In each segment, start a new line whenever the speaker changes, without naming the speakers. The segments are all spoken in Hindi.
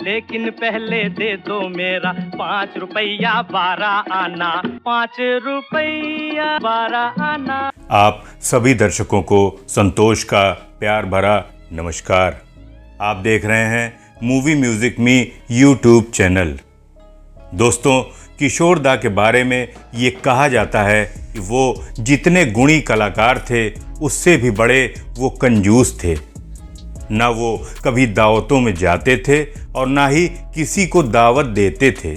लेकिन पहले दे दो मेरा 5 रुपया 12 आना, 5 रुपया 12 आना।
आप सभी दर्शकों को संतोष का प्यार भरा नमस्कार। आप देख रहे हैं मूवी म्यूजिक मी यूट्यूब चैनल। दोस्तों, किशोर दा के बारे में ये कहा जाता है कि वो जितने गुणी कलाकार थे उससे भी बड़े वो कंजूस थे। ना वो कभी दावतों में जाते थे और ना ही किसी को दावत देते थे।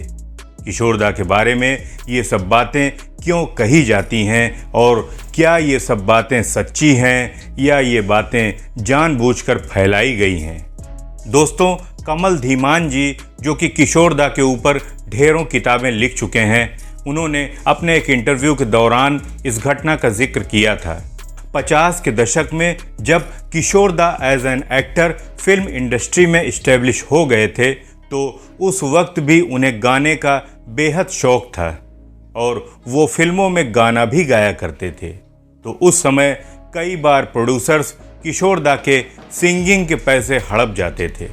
किशोर दा के बारे में ये सब बातें क्यों कही जाती हैं और क्या ये सब बातें सच्ची हैं या ये बातें जानबूझकर फैलाई गई हैं? दोस्तों, कमल धीमान जी जो कि किशोर दा के ऊपर ढेरों किताबें लिख चुके हैं, उन्होंने अपने एक इंटरव्यू के दौरान इस घटना का जिक्र किया था। 50 के दशक में जब Kishore da as an actor film industry में इस्टेब्लिश हो गए थे तो उस वक्त भी उन्हें गाने का बेहद शौक था और वो फिल्मों में गाना भी गाया करते थे। तो उस समय कई बार प्रोड्यूसर्स किशोर दा के सिंगिंग के पैसे हड़प जाते थे।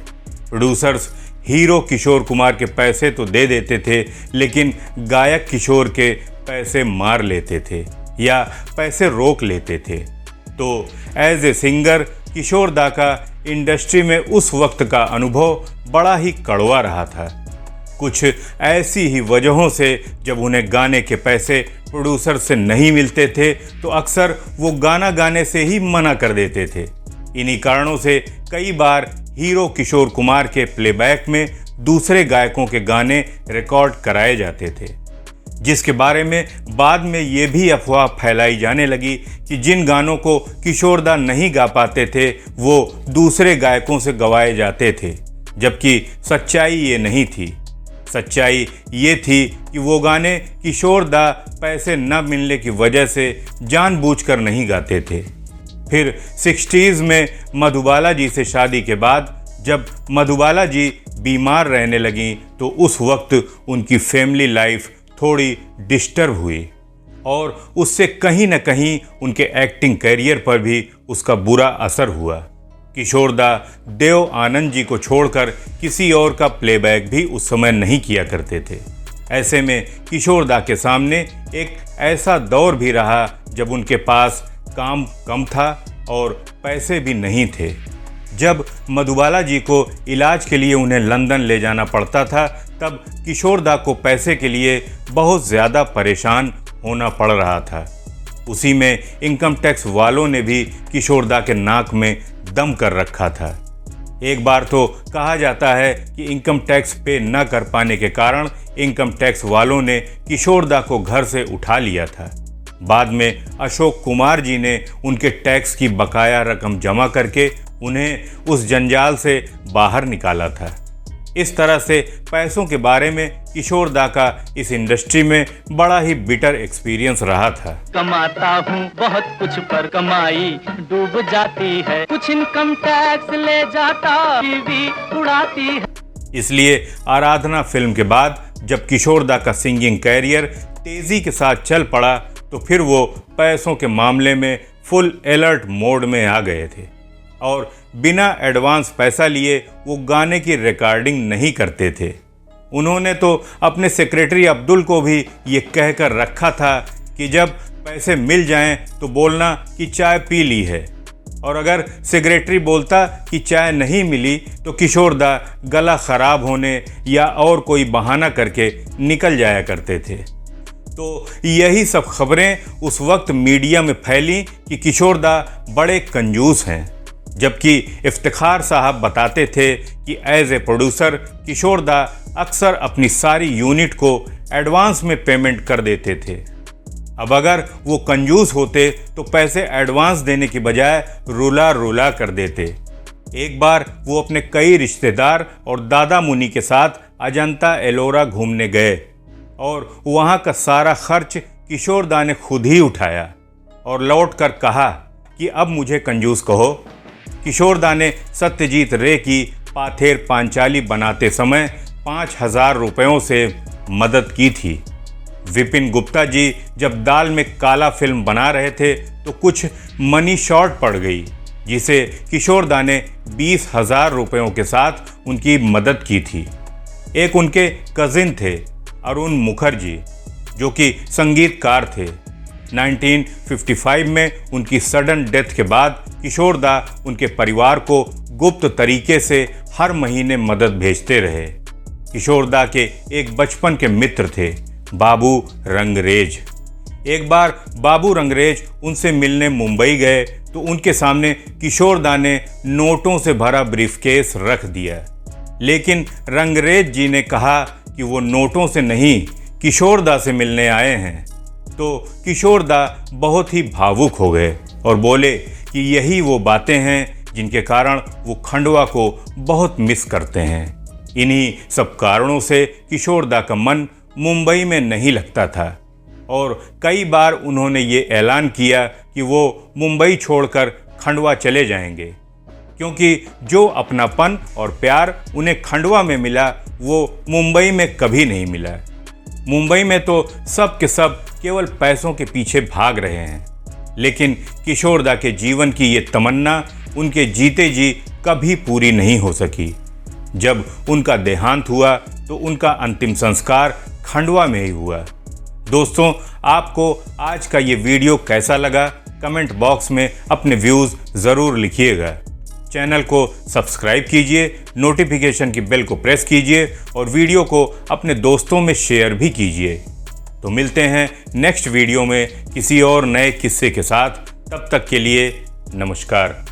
प्रोड्यूसर्स हीरो किशोर कुमार के पैसे तो दे देते थे, लेकिन गायक किशोर के पैसे मार लेते थे या पैसे रोक लेते थे। तो एज ए सिंगर किशोर दा का इंडस्ट्री में उस वक्त का अनुभव बड़ा ही कड़वा रहा था। कुछ ऐसी ही वजहों से जब उन्हें गाने के पैसे प्रोड्यूसर से नहीं मिलते थे तो अक्सर वो गाना गाने से ही मना कर देते थे। इन्हीं कारणों से कई बार हीरो किशोर कुमार के प्लेबैक में दूसरे गायकों के गाने रिकॉर्ड कराए जाते थे, जिसके बारे में बाद में ये भी अफवाह फैलाई जाने लगी कि जिन गानों को किशोर दा नहीं गा पाते थे वो दूसरे गायकों से गवाए जाते थे, जबकि सच्चाई ये नहीं थी। सच्चाई ये थी कि वो गाने किशोर दा पैसे न मिलने की वजह से जानबूझकर नहीं गाते थे। फिर 60s में मधुबाला जी से शादी के बाद जब मधुबाला जी बीमार रहने लगीं तो उस वक्त उनकी फैमिली लाइफ थोड़ी डिस्टर्ब हुई और उससे कहीं न कहीं उनके एक्टिंग करियर पर भी उसका बुरा असर हुआ। किशोर दा देव आनंद जी को छोड़कर किसी और का प्लेबैक भी उस समय नहीं किया करते थे। ऐसे में किशोर दा के सामने एक ऐसा दौर भी रहा जब उनके पास काम कम था और पैसे भी नहीं थे। जब मधुबाला जी को इलाज के लिए उन्हें लंदन ले जाना पड़ता था तब किशोर दा को पैसे के लिए बहुत ज़्यादा परेशान होना पड़ रहा था। उसी में इनकम टैक्स वालों ने भी किशोर दा के नाक में दम कर रखा था। एक बार तो कहा जाता है कि इनकम टैक्स पे न कर पाने के कारण इनकम टैक्स वालों ने किशोर दा को घर से उठा लिया था। बाद में अशोक कुमार जी ने उनके टैक्स की बकाया रकम जमा करके उन्हें उस जंजाल से बाहर निकाला था। इस तरह से पैसों के बारे में किशोर दा का इस इंडस्ट्री में बड़ा ही बिटर एक्सपीरियंस रहा था।
कमाता हूँ बहुत कुछ पर कमाई डूब जाती है, कुछ इनकम टैक्स ले जाता भी उड़ाती है।
इसलिए आराधना फिल्म के बाद जब किशोर दा का सिंगिंग कैरियर तेजी के साथ चल पड़ा तो फिर वो पैसों के मामले में फुल अलर्ट मोड में आ गए थे और बिना एडवांस पैसा लिए वो गाने की रिकॉर्डिंग नहीं करते थे। उन्होंने तो अपने सेक्रेटरी अब्दुल को भी ये कहकर रखा था कि जब पैसे मिल जाएं तो बोलना कि चाय पी ली है, और अगर सेक्रेटरी बोलता कि चाय नहीं मिली तो किशोर दा गला ख़राब होने या और कोई बहाना करके निकल जाया करते थे। तो यही सब खबरें उस वक्त मीडिया में फैली कि किशोर दा बड़े कंजूस हैं, जबकि इफ्तिखार साहब बताते थे कि एज ए प्रोड्यूसर किशोर दा अक्सर अपनी सारी यूनिट को एडवांस में पेमेंट कर देते थे। अब अगर वो कंजूस होते तो पैसे एडवांस देने की बजाय रुला रुला कर देते। एक बार वो अपने कई रिश्तेदार और दादा मुनी के साथ अजंता एलोरा घूमने गए और वहाँ का सारा खर्च किशोर दा ने खुद ही उठाया और लौटकर कहा कि अब मुझे कंजूस कहो। किशोर दा ने सत्यजीत रे की पाथेर पांचाली बनाते समय 5,000 रुपयों से मदद की थी। विपिन गुप्ता जी जब दाल में काला फिल्म बना रहे थे तो कुछ मनी शॉर्ट पड़ गई, जिसे किशोरदा ने 20,000 रुपयों के साथ उनकी मदद की थी। एक उनके कजिन थे अरुण मुखर्जी, जो कि संगीतकार थे। 1955 में उनकी सडन डेथ के बाद किशोरदा उनके परिवार को गुप्त तरीके से हर महीने मदद भेजते रहे। किशोरदा के एक बचपन के मित्र थे, बाबू रंगरेज। एक बार बाबू रंगरेज उनसे मिलने मुंबई गए तो उनके सामने किशोरदा ने नोटों से भरा ब्रीफकेस रख दिया, लेकिन रंगरेज जी ने कहा कि वो नोटों से नहीं, किशोरदा से मिलने आए हैं। तो किशोरदा बहुत ही भावुक हो गए और बोले कि यही वो बातें हैं जिनके कारण वो खंडवा को बहुत मिस करते हैं। इन्हीं सब कारणों से किशोरदा का मन मुंबई में नहीं लगता था और कई बार उन्होंने ये ऐलान किया कि वो मुंबई छोड़कर खंडवा चले जाएंगे, क्योंकि जो अपनापन और प्यार उन्हें खंडवा में मिला वो मुंबई में कभी नहीं मिला। मुंबई में तो सब के सब केवल पैसों के पीछे भाग रहे हैं, लेकिन किशोरदा के जीवन की ये तमन्ना उनके जीते जी कभी पूरी नहीं हो सकी। जब उनका देहांत हुआ तो उनका अंतिम संस्कार खंडवा में ही हुआ। दोस्तों, आपको आज का ये वीडियो कैसा लगा, कमेंट बॉक्स में अपने व्यूज़ ज़रूर लिखिएगा। चैनल को सब्सक्राइब कीजिए, नोटिफिकेशन की बेल को प्रेस कीजिए और वीडियो को अपने दोस्तों में शेयर भी कीजिए। तो मिलते हैं नेक्स्ट वीडियो में किसी और नए किस्से के साथ। तब तक के लिए नमस्कार।